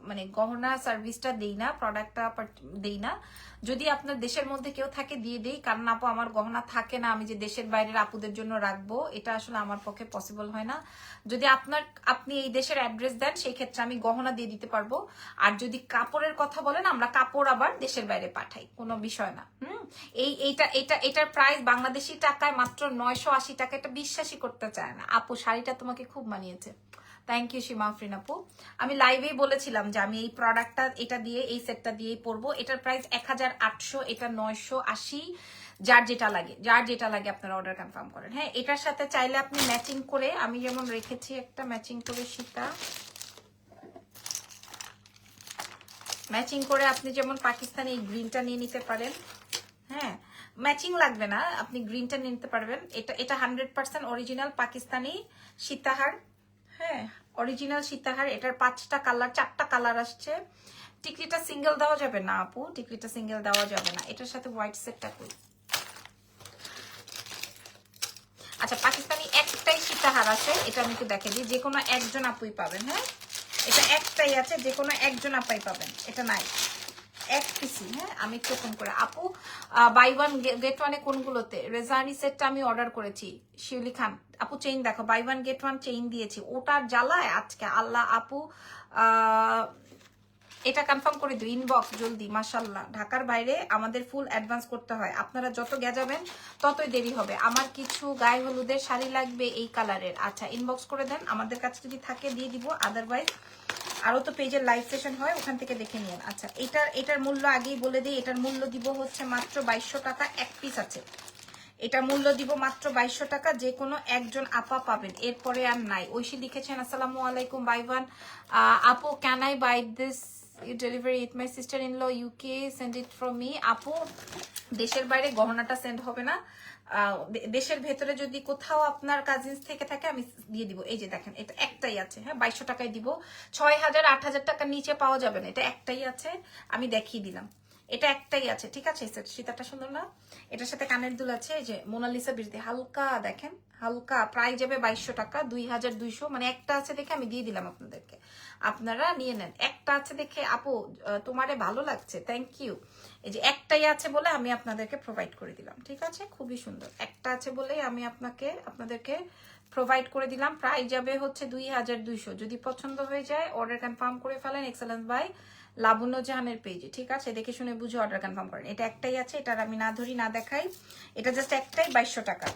মানে গহনা সার্ভিসটা দেই না, প্রোডাক্টটা দেই না। যদি আপনার দেশের মধ্যে কেউ থাকে দিয়ে দেই, কারণ আপু আমার গহনা থাকে না, আমি যে দেশের বাইরের আপুদের জন্য রাখবো, এটা আসলে আমার পক্ষে পসিবল হয় না। যদি আপনি এই দেশের অ্যাড্রেস দেন, সেই ক্ষেত্রে আমি গহনা দিয়ে দিতে পারবো। আর যদি কাপড়ের কথা বলেন, আমরা কাপড় আবার দেশের বাইরে পাঠাই, কোনো বিষয় না। এটার প্রাইস বাংলাদেশি টাকায় মাত্র 980 টাকা, এটা বিশ্বাসই করতে চায় না। আপু শাড়িটা তোমাকে খুব মানিয়েছে, থ্যাংক ইউ সীমা আফরিন আপু। আমি লাইভেই বলেছিলাম যে আমি এই প্রোডাক্টটা, এটা দিয়ে, এই সেটটা দিয়েই পরবো। এটার প্রাইস 1800, এটা 980। যার যেটা লাগে আপনারা অর্ডার কনফার্ম করেন। হ্যাঁ, এটার সাথে চাইলে আপনি ম্যাচিং করে, আমি যেমন রেখেছি একটা ম্যাচিং করে সীতা, ম্যাচিং করে আপনি যেমন পাকিস্তানি এই গ্রিনটা নিয়ে নিতে পারেন। হ্যাঁ, ম্যাচিং লাগবে না, আপনি গ্রিনটা নিয়ে নিতে পারবেন। এটা 100% অরিজিনাল পাকিস্তানি সীতাহার। হ্যাঁ, অরিজিনাল সীতাহার। এটার 5টা কালার, 4টা কালার আসছে। টিকলিটা সিঙ্গেল দেওয়া যাবে না আপু, টিকলিটা সিঙ্গেল দেওয়া যাবে না। এটার সাথে হোয়াইট সেটটা করি। আচ্ছা, পাকিস্তানি একটাই সীতাহার আছে, এটা আমি একটু দেখে দিই, যে কোনো একজন আপুই পাবেন। হ্যাঁ, এটা একটাই আছে, যে কোনো একজন আপাই পাবেন, এটা নাই, এক পিসি। হ্যাঁ, আমি একটু ফোন করে আপু, বাই 1 গেট 1 কোনগুলোতে? রেজানি সেটটা আমি অর্ডার করেছি। শিউলি খান আপু চেইন দেখো, বাই 1 গেট 1 চেইন দিয়েছি, ওটার জ্বালায় আজকে আল্লাহ। আপু এটা কনফার্ম করে দিও, ইনবক্স জলদি। মাশাআল্লাহ, ঢাকার বাইরে আমাদের ফুল অ্যাডভান্স করতে হয়, আপনারা যত গেজাবেন ততই দেরি হবে। আমার কিছু গায়ে হলুদের শাড়ি লাগবে এই কালারের। আচ্ছা, ইনবক্স করে দেন, আমাদের কাছে যদি থাকে দিয়ে দিব, আদারওয়াইজ আরো তো পেজের লাইভ সেশন হয়, ওখান থেকে দেখে নিন। আচ্ছা, এটার মূল্য আগেই বলে দিই, এটার মূল্য দিব হচ্ছে মাত্র 2200 টাকা, এক পিস আছে। এটা মূল্য দিব মাত্র 2200 টাকা, যে কোনো একজন আপা পাবেন, এরপরে আর নাই। ঐশী লিখেছেন আসসালামু আলাইকুম বাই 1 আপু, can I buy this you delivery it my sister in ল UK, send it from me. আপু দেশের বাইরে গহনাটা সেন্ড হবে না, দেশের ভেতরে যদি কোথাও আপনার কাজিনস থেকে থাকে আমি দিয়ে দিব। এই যে দেখেন, এটা একটাই আছে। হ্যাঁ, 2200 টাকায় দিব, 6000 8000 টাকার নিচে পাওয়া যাবে না, এটা একটাই আছে, আমি দেখিয়ে দিলাম। এটা একটাই আছে, ঠিক আছে? সীতাটা সুন্দর না? এটার সাথে কানের দুল আছে, এই যে মোনালিসা বৃদ্ধি, হালকা দেখেন, হালকা। প্রায় যাবে 2200 টাকা, 2200, মানে একটা আছে দেখে আমি দিয়ে দিলাম আপনাদেরকে, আপনারা নিয়ে নেন। একটা আছে দেখে আপু তোমারে ভালো লাগছে, থ্যাংক ইউ। এই যে একটাই আছে বলে আমি আপনাদেরকে প্রোভাইড করে দিলাম, ঠিক আছে? খুবই সুন্দর, একটা আছে বলেই আমি আপনাদেরকে প্রোভাইড করে দিলাম। প্রায় যাবে হচ্ছে 2200। যদি পছন্দ হয়ে যায় অর্ডার কনফার্ম করে ফেলেন এক্সেলেন্স বাই লাবণ্য জাহানের পেজে, ঠিক আছে? দেখে শুনে বুঝে অর্ডার কনফার্ম করেন। এটা একটাই আছে, এটার আমি না ধরি না দেখাই, এটা জাস্ট একটাই 2200 টাকা।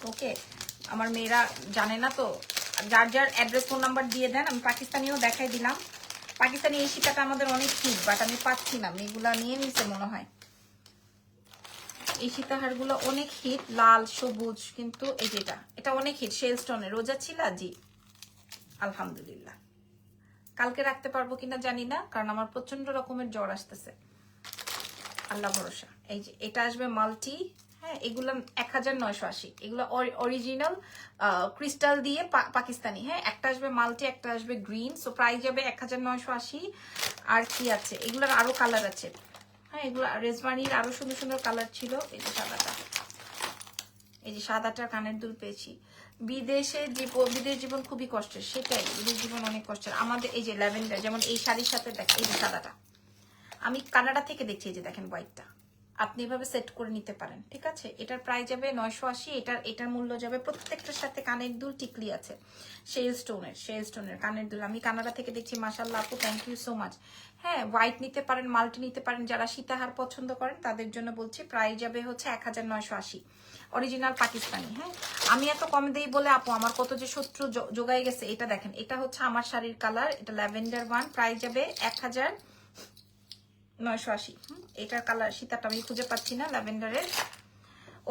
ওকে, আমার মেয়েরা জানে না তো, যার অ্যাড্রেস ফোন নাম্বার দিয়ে দেন, আমি পাকিস্তানিও দেখাই দিলাম। পাকিস্তানি এই সীতাটা আমাদের অনেক হিট, বাট আমি পাচ্ছি না, মেয়েগুলা নিয়ে নিছে মনে হয়। এই সীতাহারগুলো অনেক হিট, লাল সবুজ, কিন্তু এই যেটা, এটা অনেক হিট, শেল স্টোনের। রোজা ছিল জি, আলহামদুলিল্লাহ। কালকে রাখতে পারবো কিনা জানি না, কারণ আমার প্রচন্ড রকমের জ্বর আসতেছে, আল্লাহ ভরসা। এই যে এটা আসবে মাল্টি, হ্যাঁ, এগুলো 1980, এগুলো অরিজিনাল ক্রিস্টাল দিয়ে পাকিস্তানি। হ্যাঁ, একটা আসবে মাল্টি, একটা আসবে গ্রিন, সো প্রাইস যাবে 1980। আর কি আছে, এগুলোর আরো কালার আছে। হ্যাঁ, এগুলো রেজবানির আরো সুন্দর সুন্দর কালার ছিল। এই যে সাদাটা, এই যে সাদাটার কানের দুল পেয়েছি। বিদেশ জীবন খুবই কষ্টের, সেটাই, বিদেশ জীবন অনেক কষ্টের। আমাদের এই যে ল্যাভেন্ডার, যেমন এই শাড়ির সাথে দেখ, এই যে সাদাটা আমি কানাডা থেকে দেখছি, এই যে দেখেন হোয়াইটটা, আপনি এভাবে সেট করে নিতে পারেন, ঠিক আছে। এটার প্রাইস যাবে 980, এটার মূল্য যাবে, প্রত্যেকটার সাথে কানের দুল টিকলি আছে, শেল স্টোনের কানের দুল। আমি কানাডা থেকে দেখছি, মাশাআল্লাহ আপু, থ্যাংক ইউ সো মাচ। হ্যাঁ, হোয়াইট নিতে পারেন, মাল্টি নিতে পারেন, যারা সীতাহার পছন্দ করেন তাদের জন্য বলছি, প্রাইস যাবে হচ্ছে 1980, অরিজিনাল পাকিস্তানি। হ্যাঁ, আমি এত কম দেই বলে আপু আমার কত যে শত্রু জোগাই গেছে। এটা দেখেন, এটা হচ্ছে আমার শাড়ির কালার, এটা ল্যাভেন্ডার ওয়ান, প্রাইস যাবে 1980। এটার কালার সীতাটা আমি খুঁজে পাচ্ছি না ল্যাভেন্ডারের।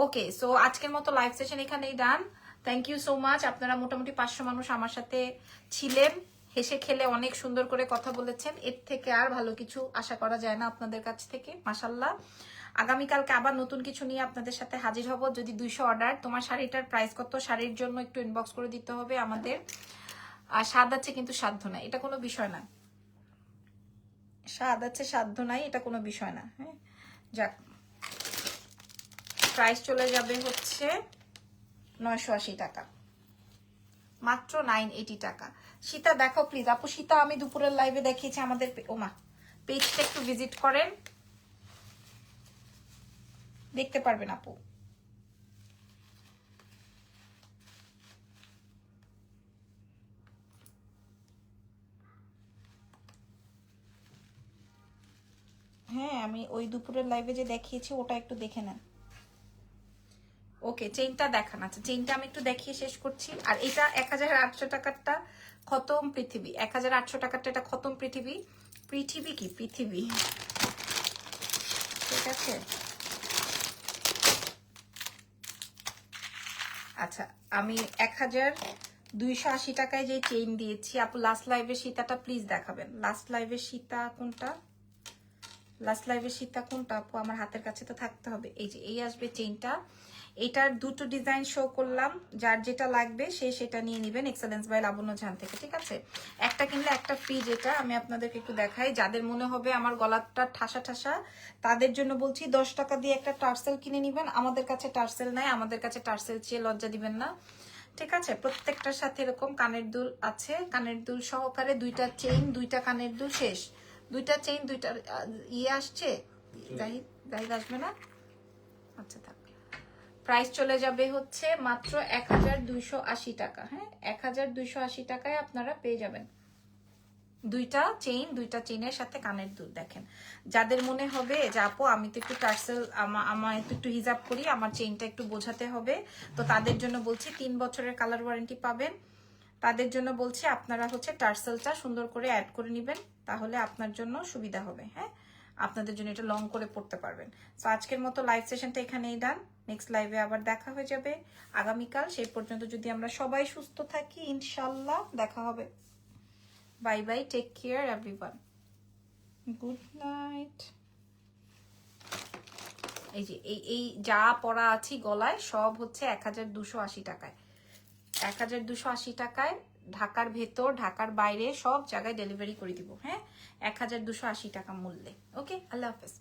ওকে, সো আজকের মতো লাইভ সেশন এখানেই done. Thank you so much. আপনারা মোটামুটি 500 মানুষ আমার সাথে ছিলেন, হেসে খেলে অনেক সুন্দর করে কথা বলেছেন। এর থেকে আর ভালো কিছু আশা করা যায় না আপনাদের কাছ থেকে, মাশাআল্লাহ। আগামীকালকে আবার নতুন কিছু নিয়ে আপনাদের সাথে হাজির হব। যদি 200 অর্ডার, তোমার শাড়িটার প্রাইস কত, শাড়ির জন্য একটু ইনবক্স করে দিতে হবে আমাদের। আর স্বাদ আছে কিন্তু সাধ্য নাই, এটা কোনো বিষয় না। স্বাদ আছে সাধ্য নাই, এটা কোনো বিষয় না। হ্যাঁ, যাক, প্রাইস চলে যাবে হচ্ছে 980 টাকা, মাত্র 980 টাকা। সীতা দেখো প্লিজ আপু, সীতা আমি দুপুরের লাইভে দেখিয়েছি আমাদের ওমা পেজটা একটু ভিজিট করেন, দেখতে পারবেন আপু। হ্যাঁ, আমি ওই দুপুরের লাইভে যে দেখিয়েছি ওটা একটু দেখে নেন। ওকে, চেইনটা দেখান। আচ্ছা, চেইনটা আমি একটু দেখিয়ে শেষ করছি। আর এটা 1800 টাকারটা খতম পৃথিবী, 1800 টাকারটা এটা খতম পৃথিবী। পৃথিবী কি পৃথিবী, ঠিক আছে। আচ্ছা, আমি 1280 টাকায় যে চেইন দিয়েছি আপু, লাস্ট লাইভের সীতাটা প্লিজ দেখাবেন। লাস্ট লাইভের সীতা কোনটা, লাস্ট লাইভের সীতা কোনটা আপু, আমার হাতের কাছে তো থাকতে হবে। এই যে এই আসবে চেইনটা, এটার দুটো ডিজাইন শো করলাম, যার যেটা লাগবে সে সেটা নিয়ে নেবেন এক্সেলেন্স বাই লাবণ্য জান থেকে, ঠিক আছে। একটা কিনলে একটা ফ্রি, যেটা আমি আপনাদেরকে একটু দেখাই। যাদের মনে হবে আমার গলাটা ঠাসা ঠাসা, তাদের জন্য বলছি 10 টাকা দিয়ে একটা টার্সেল কিনে নেবেন। আমাদের কাছে টার্সেল নাই, আমাদের কাছে টার্সেল চেয়ে লজ্জা দিবেন না, ঠিক আছে। প্রত্যেকটার সাথে এরকম কানের দুল আছে, কানের দুল সহকারে, দুইটা চেইন, দুইটা কানের দুল শেষ, দুইটা চেইন, দুইটা ইয়ে আসছে, জাহিদ আসবে না, আচ্ছা থাক। প্রাইস চলে যাবে হচ্ছে মাত্র 1280 টাকা। হ্যাঁ, 1280 টাকায় আপনারা পেয়ে যাবেন দুইটা চেইন, দুইটা চেইনের সাথে কানের দুল। দেখেন, যাদের মনে হবে যে আপু আমি তো একটু টার্সেল, আমার একটু হিজাব করি, আমার চেইনটা একটু বোঝাতে হবে, তো তাদের জন্য বলছি 3 বছরের কালার ওয়ারেন্টি পাবেন। তাদের জন্য বলছি আপনারা হচ্ছে টার্সেলটা সুন্দর করে অ্যাড করে নেবেন, তাহলে আপনার জন্য সুবিধা হবে। হ্যাঁ, আপনাদের জন্য এটা লং করে পড়তে পারবেন। তো আজকের মতো লাইভ সেশনটা এখানেই ডান। নেক্সট লাইভে আবার দেখা হয়ে যাবে আগামীকাল। সেই পর্যন্ত যদি আমরা সবাই সুস্থ থাকি, ইনশাল্লাহ দেখা হবে। Bye bye, take care everyone, good night. এই যে এই যা পরা আছি গলায় সব হচ্ছে 1280 টাকায়, 1280 টাকায় ঢাকার ভেতর, ঢাকার বাইরে সব জায়গায় ডেলিভারি করে দিব। হ্যাঁ, 1280 টাকা মূল্যে। ওকে, আল্লাহ হাফেজ।